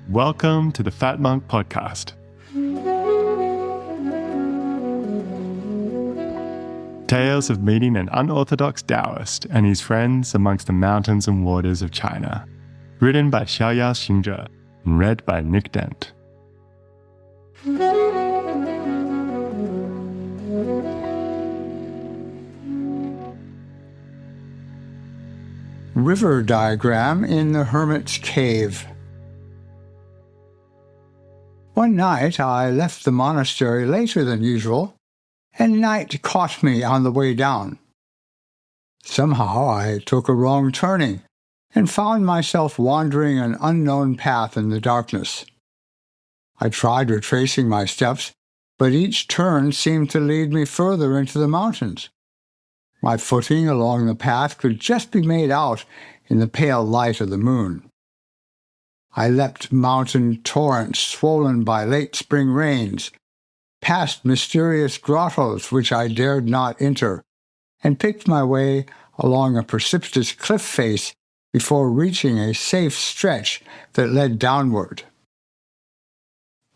Welcome to the Fat Monk Podcast. Tales of meeting an unorthodox Taoist and his friends amongst the mountains and waters of China. Written by Xiaoyao and read by Nick Dent. River diagram in the Hermit's cave. One night I left the monastery later than usual, and night caught me on the way down. Somehow I took a wrong turning and found myself wandering an unknown path in the darkness. I tried retracing my steps, but each turn seemed to lead me further into the mountains. My footing along the path could just be made out in the pale light of the moon. I leapt mountain torrents swollen by late spring rains, past mysterious grottos which I dared not enter, and picked my way along a precipitous cliff face before reaching a safe stretch that led downward.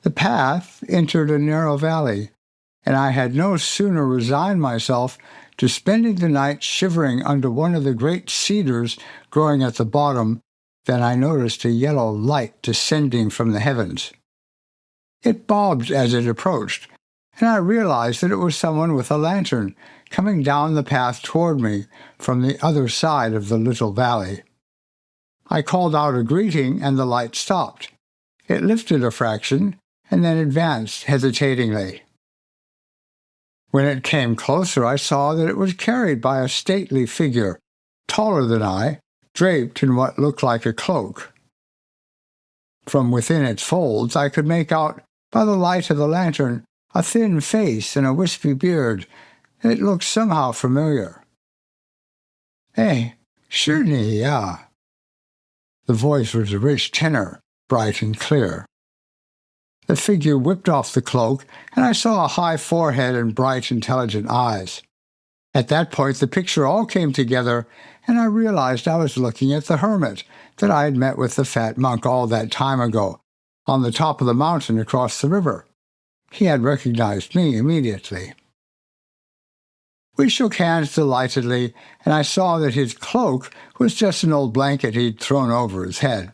The path entered a narrow valley, and I had no sooner resigned myself to spending the night shivering under one of the great cedars growing at the bottom than I noticed a yellow light descending from the heavens. It bobbed as it approached, and I realized that it was someone with a lantern coming down the path toward me from the other side of the little valley. I called out a greeting, and the light stopped. It lifted a fraction, and then advanced hesitatingly. When it came closer, I saw that it was carried by a stately figure, taller than I, draped in what looked like a cloak. From within its folds, I could make out, by the light of the lantern, a thin face and a wispy beard. It looked somehow familiar. "Hey, sure ni, yeah." The voice was a rich tenor, bright and clear. The figure whipped off the cloak, and I saw a high forehead and bright, intelligent eyes. At that point, the picture all came together, and I realized I was looking at the hermit that I had met with the fat monk all that time ago, on the top of the mountain across the river. He had recognized me immediately. We shook hands delightedly, and I saw that his cloak was just an old blanket he'd thrown over his head.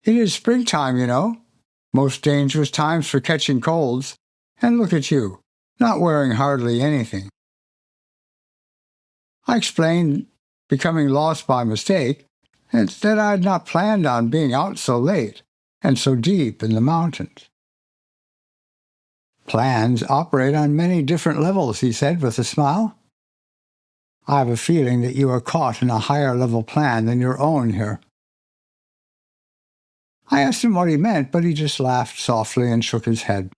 "It is springtime, you know. Most dangerous times for catching colds. And look at you, not wearing hardly anything." I explained, becoming lost by mistake, and that I had not planned on being out so late and so deep in the mountains. "Plans operate on many different levels," he said with a smile. "I have a feeling that you are caught in a higher-level plan than your own here." I asked him what he meant, but he just laughed softly and shook his head.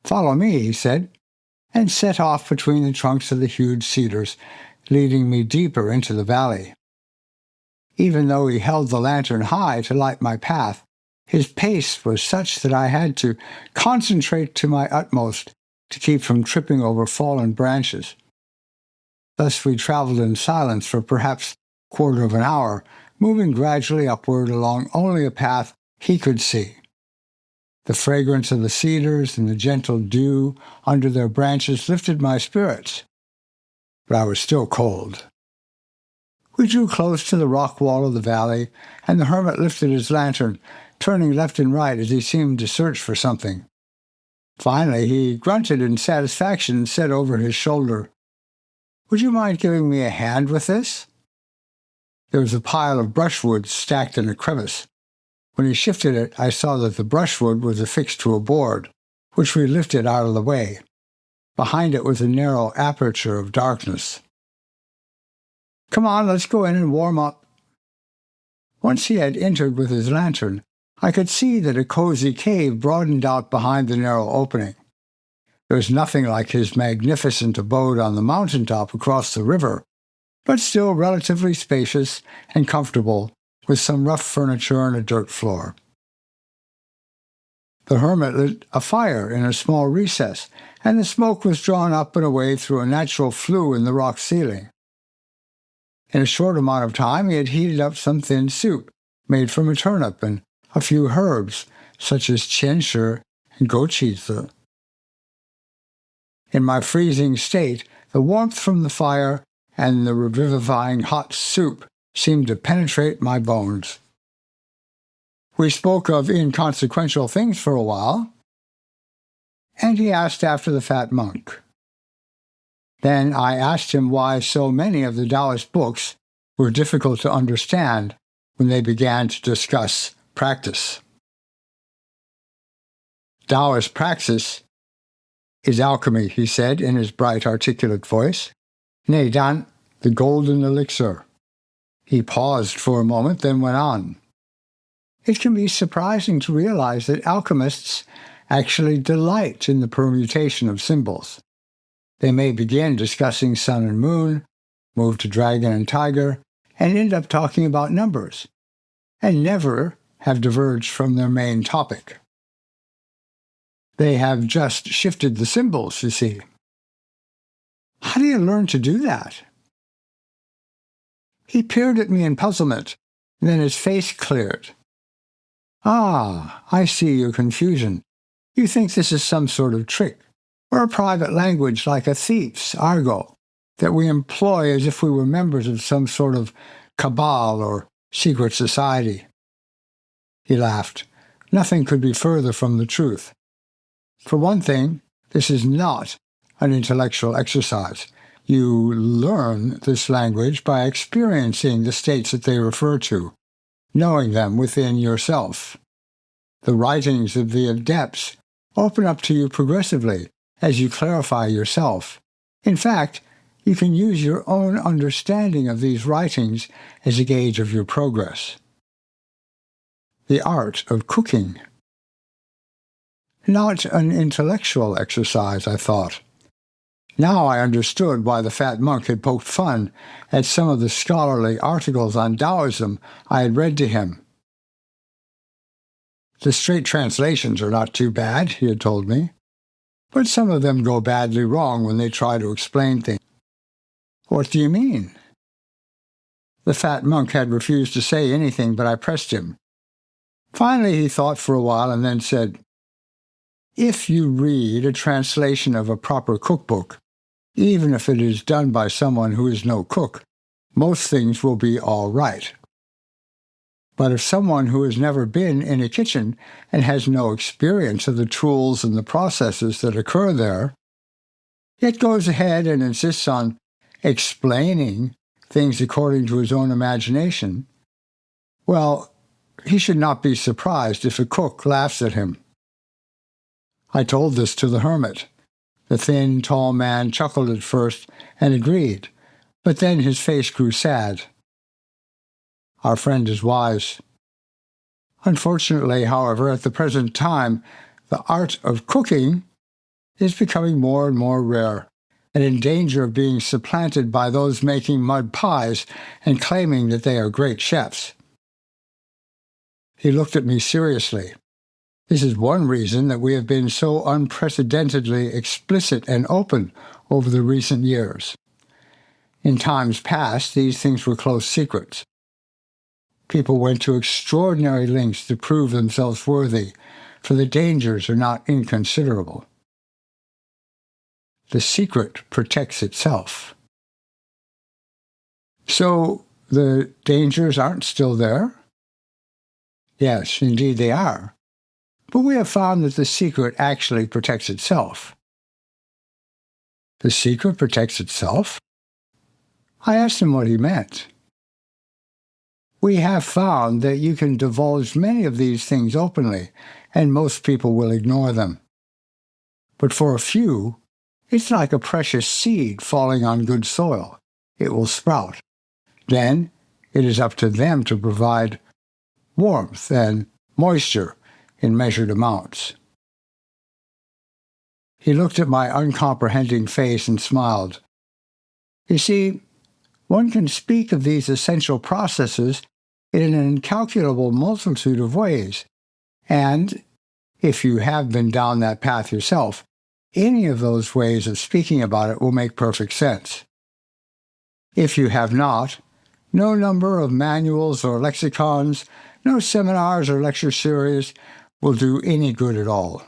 "Follow me," he said, and set off between the trunks of the huge cedars, leading me deeper into the valley. Even though he held the lantern high to light my path, his pace was such that I had to concentrate to my utmost to keep from tripping over fallen branches. Thus we traveled in silence for perhaps a quarter of an hour, moving gradually upward along only a path he could see. The fragrance of the cedars and the gentle dew under their branches lifted my spirits, but I was still cold. We drew close to the rock wall of the valley, and the hermit lifted his lantern, turning left and right as he seemed to search for something. Finally, he grunted in satisfaction and said over his shoulder, "Would you mind giving me a hand with this?" There was a pile of brushwood stacked in a crevice. When he shifted it, I saw that the brushwood was affixed to a board, which we lifted out of the way. Behind it was a narrow aperture of darkness. "Come on, let's go in and warm up." Once he had entered with his lantern, I could see that a cozy cave broadened out behind the narrow opening. There was nothing like his magnificent abode on the mountaintop across the river, but still relatively spacious and comfortable, with some rough furniture and a dirt floor. The hermit lit a fire in a small recess, and the smoke was drawn up and away through a natural flue in the rock ceiling. In a short amount of time he had heated up some thin soup, made from a turnip and a few herbs, such as qianshi and goqizi. In my freezing state, the warmth from the fire and the revivifying hot soup seemed to penetrate my bones. We spoke of inconsequential things for a while, and he asked after the fat monk. Then I asked him why so many of the Taoist books were difficult to understand when they began to discuss practice. Taoist praxis is alchemy, he said in his bright, articulate voice. Nei Dan, the golden elixir. He paused for a moment, then went on. It can be surprising to realize that alchemists actually delight in the permutation of symbols. They may begin discussing sun and moon, move to dragon and tiger, and end up talking about numbers, and never have diverged from their main topic. They have just shifted the symbols, you see. How do you learn to do that? He peered at me in puzzlement, and then his face cleared. Ah, I see your confusion. You think this is some sort of trick, or a private language like a thief's argot, that we employ as if we were members of some sort of cabal or secret society. He laughed. Nothing could be further from the truth. For one thing, this is not an intellectual exercise. You learn this language by experiencing the states that they refer to, knowing them within yourself. The writings of the adepts open up to you progressively as you clarify yourself. In fact, you can use your own understanding of these writings as a gauge of your progress. The art of cooking. Not an intellectual exercise, I thought. Now I understood why the fat monk had poked fun at some of the scholarly articles on Taoism I had read to him. The straight translations are not too bad, he had told me, but some of them go badly wrong when they try to explain things. What do you mean? The fat monk had refused to say anything, but I pressed him. Finally, he thought for a while and then said, if you read a translation of a proper cookbook, even if it is done by someone who is no cook, most things will be all right. But if someone who has never been in a kitchen and has no experience of the tools and the processes that occur there, yet goes ahead and insists on explaining things according to his own imagination, well, he should not be surprised if a cook laughs at him. I told this to the hermit. The thin, tall man chuckled at first and agreed, but then his face grew sad. Our friend is wise. Unfortunately, however, at the present time, the art of cooking is becoming more and more rare and in danger of being supplanted by those making mud pies and claiming that they are great chefs. He looked at me seriously. This is one reason that we have been so unprecedentedly explicit and open over the recent years. In times past, these things were close secrets. People went to extraordinary lengths to prove themselves worthy, for the dangers are not inconsiderable. The secret protects itself. So the dangers aren't still there? Yes, indeed they are. But we have found that the secret actually protects itself. The secret protects itself? I asked him what he meant. We have found that you can divulge many of these things openly, and most people will ignore them. But for a few, it's like a precious seed falling on good soil. It will sprout. Then it is up to them to provide warmth and moisture in measured amounts. He looked at my uncomprehending face and smiled. You see, one can speak of these essential processes in an incalculable multitude of ways, and, if you have been down that path yourself, any of those ways of speaking about it will make perfect sense. If you have not, No number of manuals or lexicons, no seminars or lecture series will do any good at all.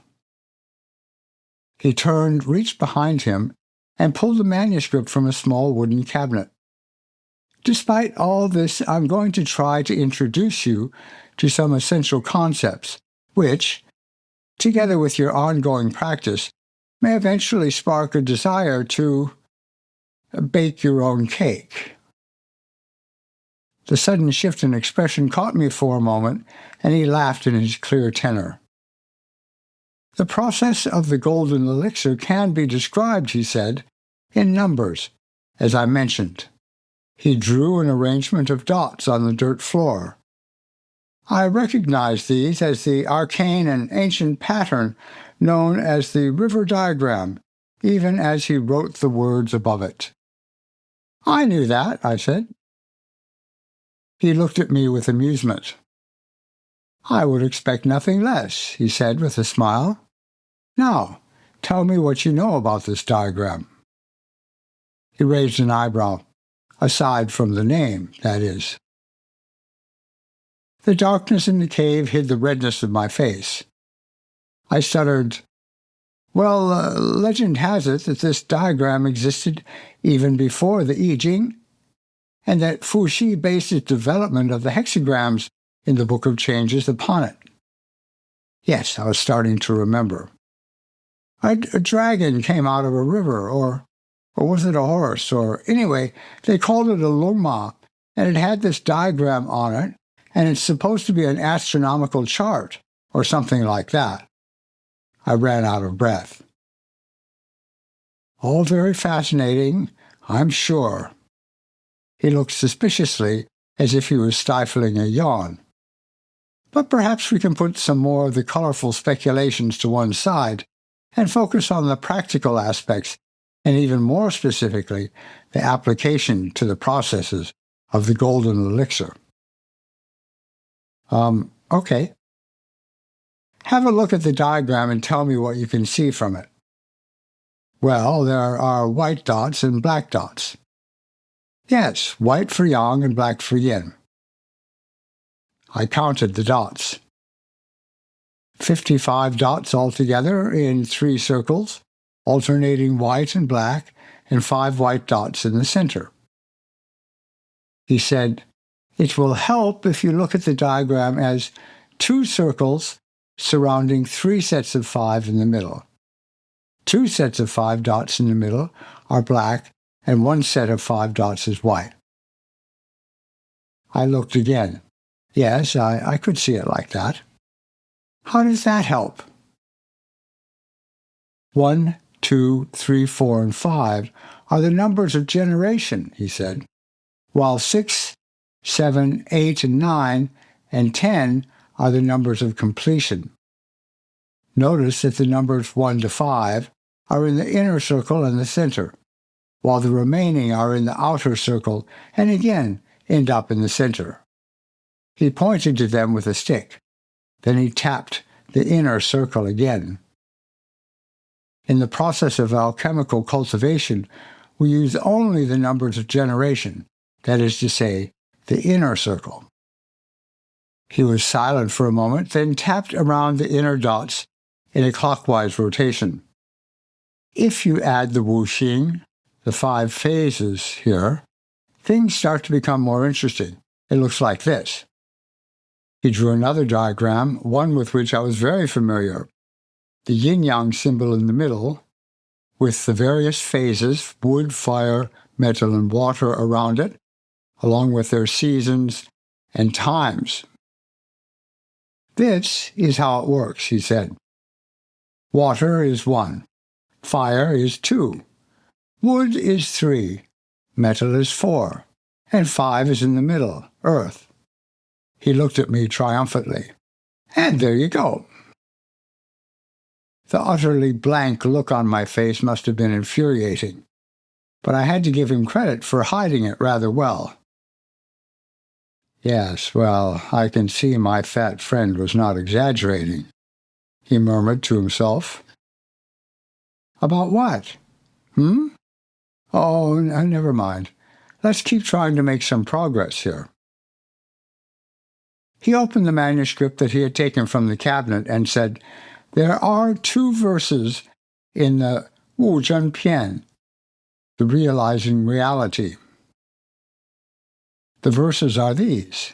He turned, reached behind him, and pulled a manuscript from a small wooden cabinet. Despite all this, I'm going to try to introduce you to some essential concepts, which, together with your ongoing practice, may eventually spark a desire to bake your own cake. The sudden shift in expression caught me for a moment, and he laughed in his clear tenor. The process of the golden elixir can be described, he said, in numbers, as I mentioned. He drew an arrangement of dots on the dirt floor. I recognized these as the arcane and ancient pattern known as the river diagram, even as he wrote the words above it. I knew that, I said. He looked at me with amusement. I would expect nothing less, he said with a smile. Now, tell me what you know about this diagram. He raised an eyebrow. Aside from the name, that is. The darkness in the cave hid the redness of my face. I stuttered, Well, legend has it that this diagram existed even before the I Ching, and that Fuxi based its development of the hexagrams in the Book of Changes upon it. Yes, I was starting to remember. A dragon came out of a river, or was it a horse? Or anyway, they called it a lungma, and it had this diagram on it, and it's supposed to be an astronomical chart, or something like that. I ran out of breath. All very fascinating, I'm sure. He looked suspiciously as if he was stifling a yawn. But perhaps we can put some more of the colorful speculations to one side and focus on the practical aspects, and even more specifically, the application to the processes of the golden elixir. Okay. Have a look at the diagram and tell me what you can see from it. Well, there are white dots and black dots. Yes, white for yang and black for yin. I counted the dots. 55 dots altogether in 3 circles, alternating white and black, and 5 white dots in the center. He said, It will help if you look at the diagram as 2 circles surrounding 3 sets of 5 in the middle. 2 sets of 5 dots in the middle are black, and 1 set of 5 dots is white. I looked again. Yes, I could see it like that. How does that help? 1, 2, 3, 4, and 5 are the numbers of generation, he said, while 6, 7, 8, and 9, and 10 are the numbers of completion. Notice that the numbers 1 to 5 are in the inner circle and the center, while the remaining are in the outer circle and again end up in the center. He pointed to them with a stick. Then he tapped the inner circle again. In the process of alchemical cultivation, we use only the numbers of generation, that is to say, the inner circle. He was silent for a moment, then tapped around the inner dots in a clockwise rotation. If you add the wuxing, the 5 phases here, things start to become more interesting. It looks like this. He drew another diagram, one with which I was very familiar, the yin-yang symbol in the middle, with the various phases, wood, fire, metal, and water around it, along with their seasons and times. This is how it works, he said. Water is 1, fire is 2, wood is 3, metal is 4, and 5 is in the middle, earth. He looked at me triumphantly. And there you go. The utterly blank look on my face must have been infuriating, but I had to give him credit for hiding it rather well. Yes, well, I can see my fat friend was not exaggerating, he murmured to himself. About what? Oh, never mind. Let's keep trying to make some progress here. He opened the manuscript that he had taken from the cabinet and said, "There are 2 verses in the Wu Zhen Pian, the realizing reality. The verses are these.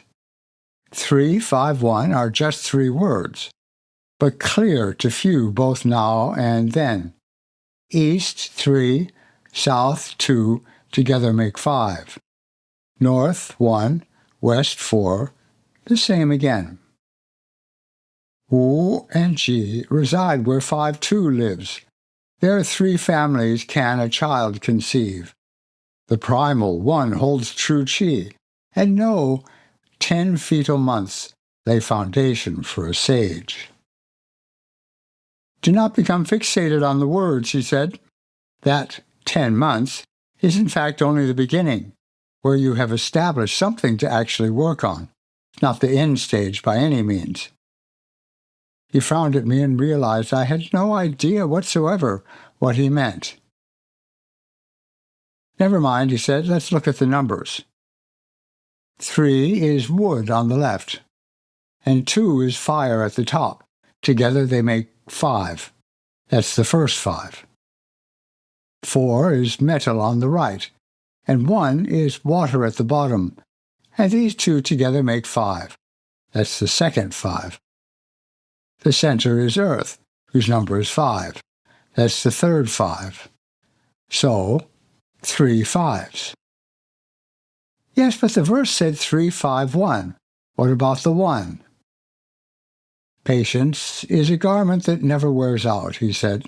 3, 5, 1 are just 3 words, but clear to few both now and then. East 3, south 2 together make 5. North 1, west 4, the same again. Wu and Ji reside where 5-2 lives. There 3 families can a child conceive. The primal 1 holds true Qi, and no 10 fetal months lay foundation for a sage." "Do not become fixated on the words," he said. "That 10 months is in fact only the beginning, where you have established something to actually work on. It's not the end stage by any means." He frowned at me and realized I had no idea whatsoever what he meant. "Never mind," he said. "Let's look at the numbers. 3 is wood on the left, and 2 is fire at the top. Together they make 5. That's the first 5. 4 is metal on the right, and 1 is water at the bottom, and these 2 together make 5. That's the second 5. The center is earth, whose number is 5. That's the third 5. So, 3 5s. "Yes, but the verse said 3, 5, 1. What about the 1? "Patience is a garment that never wears out," he said.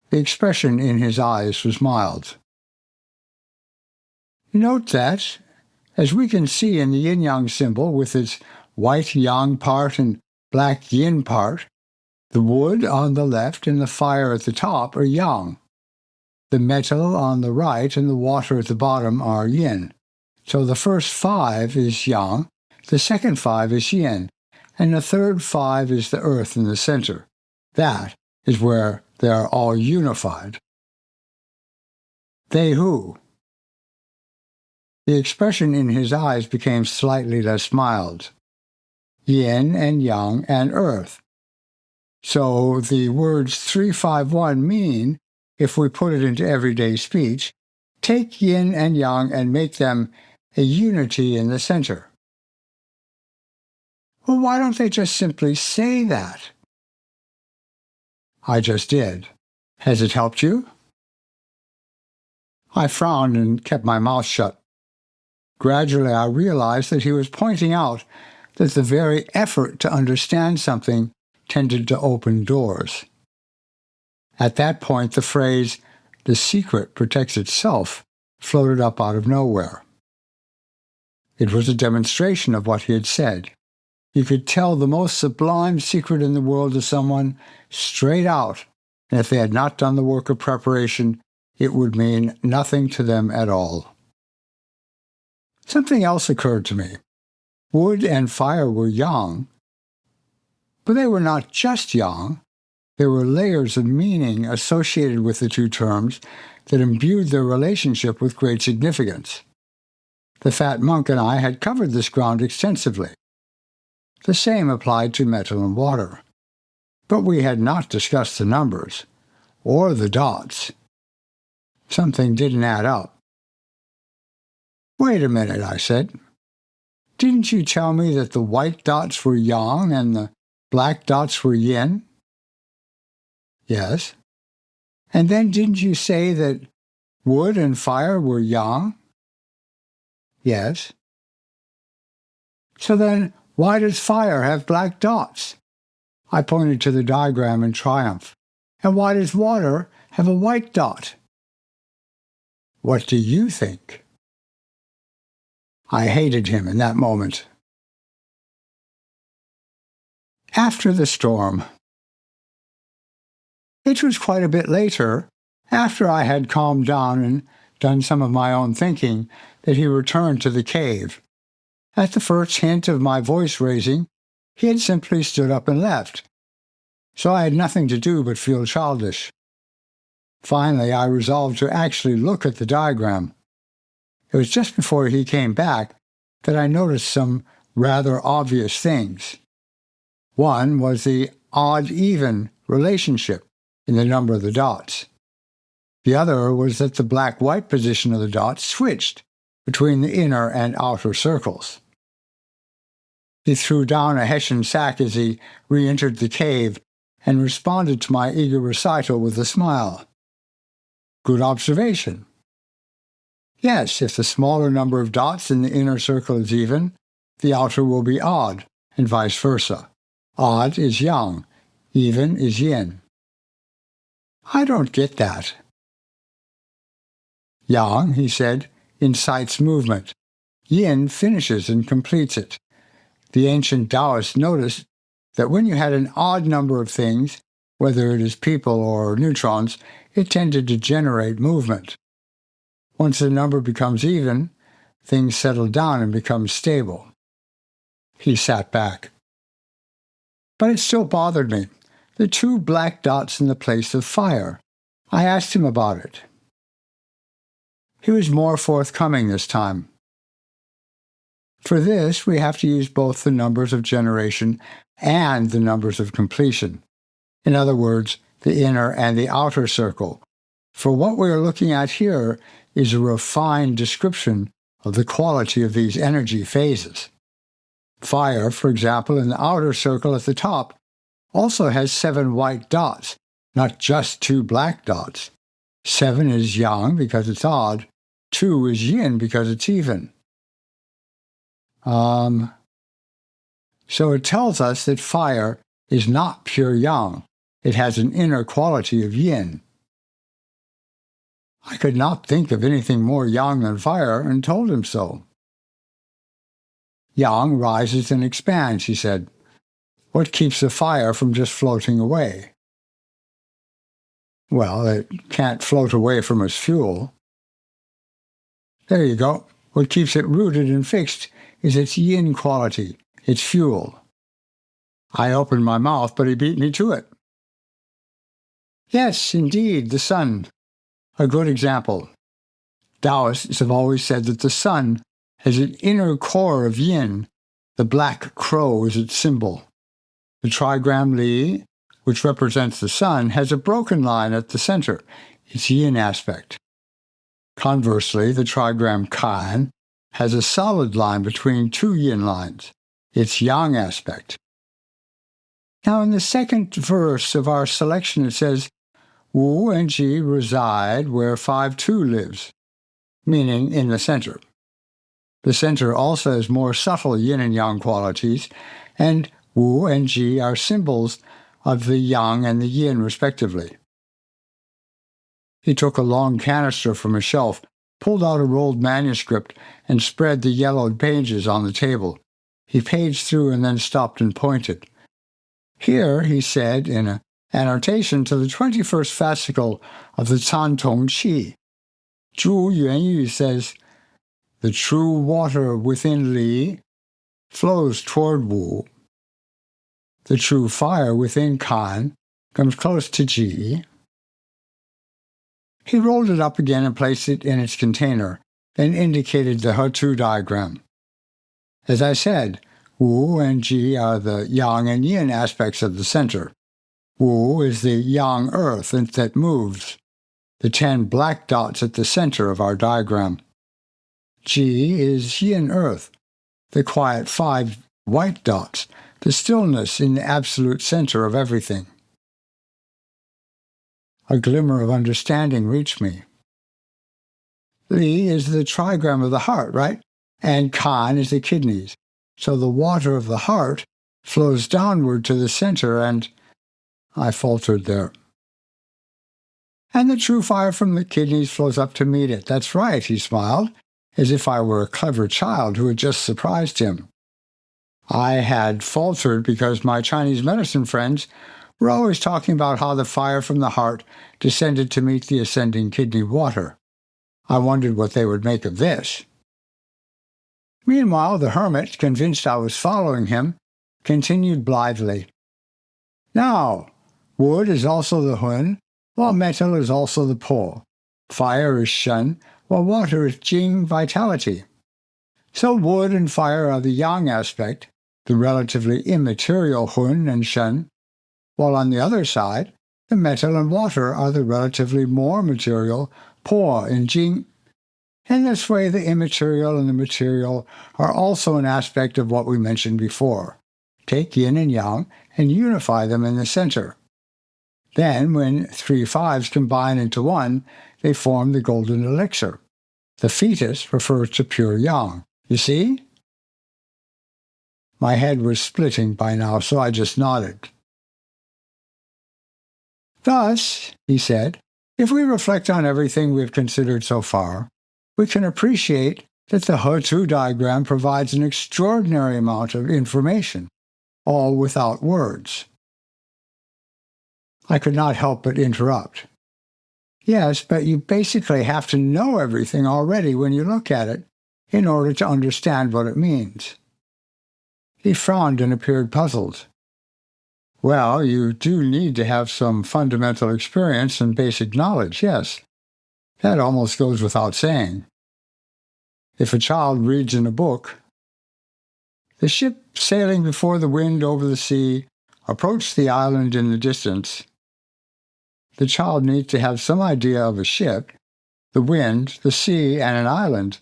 The expression in his eyes was mild. "Note that, as we can see in the yin-yang symbol with its white yang part and black yin part, the wood on the left and the fire at the top are yang. The metal on the right and the water at the bottom are yin. So the first 5 is yang, the second 5 is yin, and the third 5 is the earth in the center. That is where they are all unified." "They who?" The expression in his eyes became slightly less mild. "Yin and yang and earth. So the words 3, 5, 1 mean, if we put it into everyday speech, take yin and yang and make them a unity in the center." "Well, why don't they just simply say that?" "I just did. Has it helped you?" I frowned and kept my mouth shut. Gradually I realized that he was pointing out that the very effort to understand something tended to open doors. At that point, the phrase, "the secret protects itself," floated up out of nowhere. It was a demonstration of what he had said. You could tell the most sublime secret in the world to someone straight out, and if they had not done the work of preparation, it would mean nothing to them at all. Something else occurred to me. Wood and fire were yang, but they were not just yang. There were layers of meaning associated with the 2 terms that imbued their relationship with great significance. The fat monk and I had covered this ground extensively. The same applied to metal and water. But we had not discussed the numbers, or the dots. Something didn't add up. "Wait a minute," I said. "Didn't you tell me that the white dots were yang and the black dots were yin?" "Yes." "And then didn't you say that wood and fire were yang?" "Yes." "So then, why does fire have black dots?" I pointed to the diagram in triumph. "And why does water have a white dot?" What do you think? I hated him in that moment. After the storm. It was quite a bit later, after I had calmed down and done some of my own thinking, that he returned to the cave. At the first hint of my voice raising, he had simply stood up and left. So I had nothing to do but feel childish. Finally, I resolved to actually look at the diagram. It was just before he came back that I noticed some rather obvious things. One was the odd-even relationship in the number of the dots. The other was that the black-white position of the dots switched between the inner and outer circles. He threw down a hessian sack as he re-entered the cave and responded to my eager recital with a smile. Good observation. Yes, if the smaller number of dots in the inner circle is even, the outer will be odd, and vice versa. Odd is yang, even is yin. I don't get that. Yang, he said, incites movement. Yin finishes and completes it. The ancient Taoists noticed that when you had an odd number of things, whether it is people or neutrons, it tended to generate movement. Once the number becomes even, things settle down and become stable. He sat back. But it still bothered me. The two black dots in the place of fire. I asked him about it. He was more forthcoming this time. For this, we have to use both the numbers of generation and the numbers of completion. In other words, the inner and the outer circle. For what we are looking at here is a refined description of the quality of these energy phases. Fire, for example, in the outer circle at the top, also has 7 white dots, not just 2 black dots. 7 is yang because it's odd. 2 is yin because it's even. So it tells us that fire is not pure yang. It has an inner quality of yin. I could not think of anything more yang than fire and told him so. Yang rises and expands, he said. What keeps the fire from just floating away? Well, it can't float away from its fuel. There you go. What keeps it rooted and fixed is its yin quality, its fuel. I opened my mouth, but he beat me to it. Yes, indeed, the sun. A good example. Taoists have always said that the sun has an inner core of yin. The black crow is its symbol. The trigram Li, which represents the sun, has a broken line at the center, its yin aspect. Conversely, the trigram Kan has a solid line between 2 yin lines, its yang aspect. Now, in the second verse of our selection, it says, Wu and Ji reside where 5-2 lives, meaning in the center. The center also has more subtle yin and yang qualities, and Wu and Ji are symbols of the yang and the yin, respectively. He took a long canister from a shelf, pulled out a rolled manuscript, and spread the yellowed pages on the table. He paged through and then stopped and pointed. Here, he said in an annotation to the 21st fascicle of the Cantong Qi, Zhu Yuanyu says, the true water within Li flows toward Wu. The true fire within Kan comes close to Ji. He rolled it up again and placed it in its container, then indicated the He-Tu diagram. As I said, Wu and Ji are the yang and yin aspects of the center. Wu is the yang earth that moves, the 10 black dots at the center of our diagram. Ji is yin earth, the quiet 5 white dots, the stillness in the absolute center of everything. A glimmer of understanding reached me. Li is the trigram of the heart, right? And Kan is the kidneys. So the water of the heart flows downward to the center, and I faltered there. And the true fire from the kidneys flows up to meet it. That's right, he smiled, as if I were a clever child who had just surprised him. I had faltered because my Chinese medicine friends were always talking about how the fire from the heart descended to meet the ascending kidney water. I wondered what they would make of this. Meanwhile, the hermit, convinced I was following him, continued blithely. Now, wood is also the hun, while metal is also the po. Fire is shen, while water is Jing, vitality. So wood and fire are the yang aspect, the relatively immaterial hun and shen, while on the other side, the metal and water are the relatively more material po and jing. In this way, the immaterial and the material are also an aspect of what we mentioned before. Take yin and yang and unify them in the center. Then, when 3 fives combine into one, they form the golden elixir. The fetus refers to pure yang. You see? My head was splitting by now, so I just nodded. Thus, he said, if we reflect on everything we've considered so far, we can appreciate that the He-Tu diagram provides an extraordinary amount of information, all without words. I could not help but interrupt. Yes, but you basically have to know everything already when you look at it in order to understand what it means. He frowned and appeared puzzled. Well, you do need to have some fundamental experience and basic knowledge, yes. That almost goes without saying. If a child reads in a book, the ship sailing before the wind over the sea approached the island in the distance. The child needs to have some idea of a ship, the wind, the sea, and an island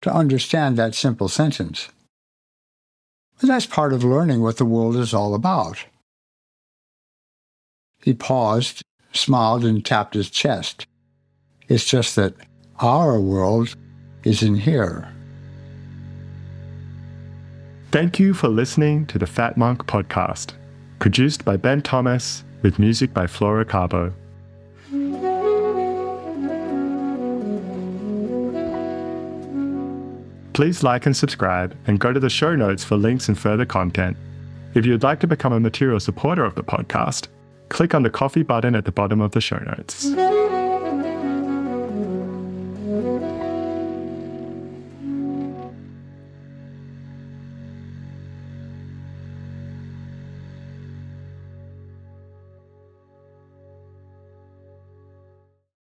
to understand that simple sentence. But that's part of learning what the world is all about. He paused, smiled, and tapped his chest. It's just that our world is in here. Thank you for listening to the Fat Monk podcast, produced by Ben Thomas with music by Flora Carbo. Please like and subscribe, and go to the show notes for links and further content. If you'd like to become a material supporter of the podcast, click on the coffee button at the bottom of the show notes.